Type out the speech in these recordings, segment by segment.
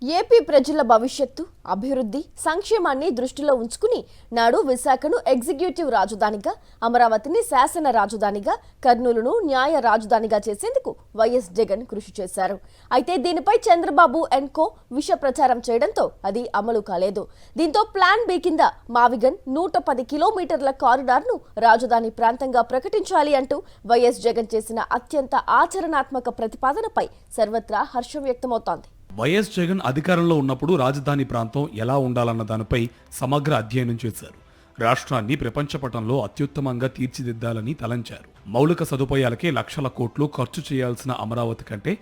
AP ప్రజల భవిష్యత్తు, అభివృద్ధి, సంక్షేమాన్ని దృష్టిలో ఉంచుకుని నాడు విశాఖను ఎగ్జిక్యూటివ్ రాజధానిగా, అమరావతిని శాసన రాజధానిగా, కర్నూలును న్యాయ రాజధానిగా చేసేందుకు వైఎస్ జగన్ కృషి చేశారు. అయితే దీనిపై చంద్రబాబు అండ్ కో విష ప్రచారం చేయడంతో అది అమలు కాలేదు. దీంతో ప్లాన్ బి కింద మావిగన్ 110 కిలోమీటర్ల కారిడార్ను రాజధాని ప్రాంతంగా ప్రకటించాలి అంటూ వైఎస్ జగన్ చేసిన అత్యంత ఆచరణాత్మక ప్రతిపాదనపై సర్వత్రా హర్షం వ్యక్తమవుతోంది. వైఎస్ జగన్ అధికారంలో ఉన్నప్పుడు రాజధాని ప్రాంతం ఎలా ఉండాలన్న దానిపై సమగ్ర అధ్యయనం చేశారు. రాష్ట్రాన్ని ప్రపంచపటంలో అత్యుత్తమంగా తీర్చిదిద్దాలని తలంచారు. మౌలిక సదుపాయాలకే లక్షల కోట్లు ఖర్చు చేయాల్సిన అమరావతి కంటే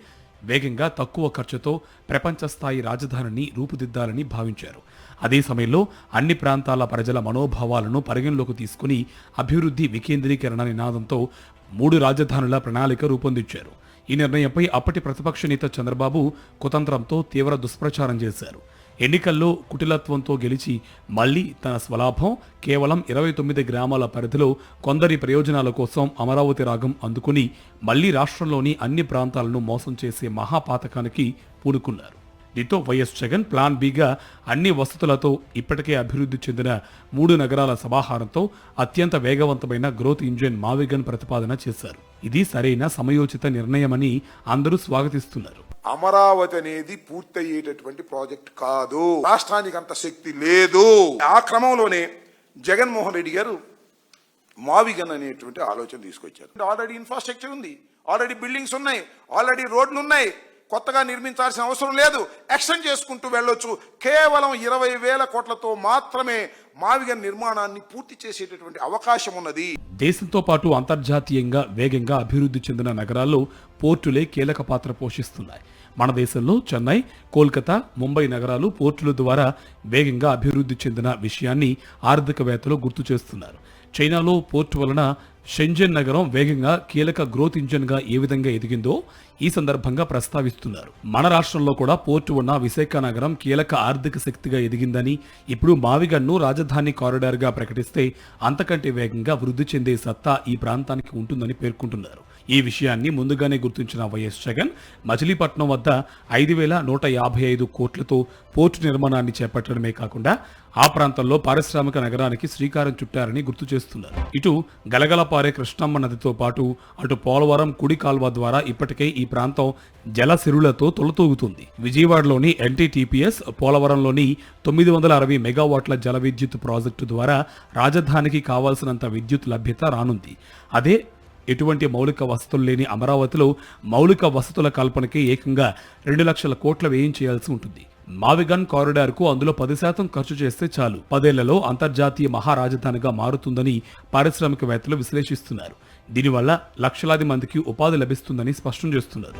వేగంగా తక్కువ ఖర్చుతో ప్రపంచ స్థాయి రాజధానిని రూపుదిద్దాలని భావించారు. అదే సమయంలో అన్ని ప్రాంతాల ప్రజల మనోభావాలను పరిగణలోకి తీసుకుని అభివృద్ధి వికేంద్రీకరణ నినాదంతో 3 రాజధానుల ప్రణాళిక రూపొందించారు. ఈ నిర్ణయంపై అప్పటి ప్రతిపక్ష నేత చంద్రబాబు కుతంత్రంతో తీవ్ర దుష్ప్రచారం చేశారు. ఎన్నికల్లో కుటిలత్వంతో గెలిచి మళ్లీ తన స్వలాభం కేవలం 29 గ్రామాల పరిధిలో కొందరి ప్రయోజనాల కోసం అమరావతి రాగం అందుకుని మళ్లీ రాష్ట్రంలోని అన్ని ప్రాంతాలను మోసం చేసే మహాపాతకానికి పూనుకున్నారు. దీంతో వైఎస్ జగన్ ప్లాన్ బిగా అన్ని వసతులతో ఇప్పటికే అభివృద్ధి చెందిన 3 నగరాల సమాహారంతో అత్యంత వేగవంతమైన గ్రోత్ ఇంజిన్ మావిగన్ ప్రతిపాదన చేశారు. ఇది సరైన సమయోచిత నిర్ణయమని అందరూ స్వాగతిస్తున్నారు. అమరావతి అనేది పూర్తయ్యేటటువంటి ప్రాజెక్ట్ కాదు. రాష్ట్రానికి అంత శక్తి లేదు. ఆ క్రమంలోనే జగన్మోహన్ రెడ్డి గారు మావిగన్ అనేటువంటి ఆలోచన తీసుకొచ్చారు. ఆల్రెడీ ఇన్ఫ్రాస్ట్రక్చర్ ఉంది, ఆల్రెడీ బిల్డింగ్స్ ఉన్నాయి, ఆల్రెడీ రోడ్లు ఉన్నాయి. కొత్తగా నిర్మించాల్సిన అవసరం లేదు. ఎక్స్టెండ్ చేసుకుంటూ వెళ్ళొచ్చు. కేవలం 20,000 కోట్లతో మాత్రమే మావిగన్ నిర్మాణాన్ని పూర్తి చేసేటటువంటి అవకాశం ఉన్నది. దేశంతో పాటు అంతర్జాతీయంగా వేగంగా అభివృద్ధి చెందిన నగరాల్లో పోర్టులే కీలక పాత్ర పోషిస్తున్నాయి. మన దేశంలో చెన్నై, కోల్కతా, ముంబై నగరాలు పోర్టుల ద్వారా వేగంగా అభివృద్ధి చెందిన విషయాన్ని ఆర్థికవేత్తలు గుర్తు చేస్తున్నారు. చైనాలో పోర్టు వలన షెంజన్ నగరం వేగంగా కీలక గ్రోత్ ఇంజిన్ గా ఏ విధంగా ఎదిగిందో ఈ సందర్భంగా ప్రస్తావిస్తున్నారు. మన రాష్ట్రంలో కూడా పోర్టు ఉన్న విశాఖ నగరం కీలక ఆర్థిక శక్తిగా ఎదిగిందని, ఇప్పుడు మావిగన్ను రాజధాని కారిడార్ గా ప్రకటిస్తే అంతకంటే వేగంగా వృద్ధి చెందే సత్తా ఈ ప్రాంతానికి ఉంటుందని పేర్కొంటున్నారు. ఈ విషయాన్ని ముందుగానే గుర్తించిన వైఎస్ జగన్ మచిలీపట్నం వద్ద 5,155 కోట్లతో పోర్టు నిర్మాణాన్ని చేపట్టడమే కాకుండా ఆ ప్రాంతంలో పారిశ్రామిక నగరానికి శ్రీకారం చుట్టారని గుర్తు చేస్తున్నారు. ఇటు గలగలపారే కృష్ణమ్మ నదితో పాటు అటు పోలవరం కుడి కాల్వ ద్వారా ఇప్పటికే ఈ ప్రాంతం జలసిరులతో తొలతూగుతుంది. విజయవాడలోని ఎన్టీటీపీఎస్, పోలవరంలోని 960 మెగావాట్ల జల విద్యుత్ ప్రాజెక్టు ద్వారా రాజధానికి కావాల్సినంత విద్యుత్ లభ్యత రానుంది. అదే ఎటువంటి మౌలిక వసతులు లేని అమరావతిలో మౌలిక వసతుల కల్పనకి ఏకంగా 2 లక్షల కోట్ల వ్యయం చేయాల్సి ఉంటుంది. మావిగన్ కారిడార్ కు అందులో 10% ఖర్చు చేస్తే చాలు 10 ఏళ్లలో అంతర్జాతీయ మహారాజధానిగా మారుతుందని పారిశ్రామికవేత్తలు విశ్లేషిస్తున్నారు. దీనివల్ల లక్షలాది మందికి ఉపాధి లభిస్తుందని స్పష్టం చేస్తున్నారు.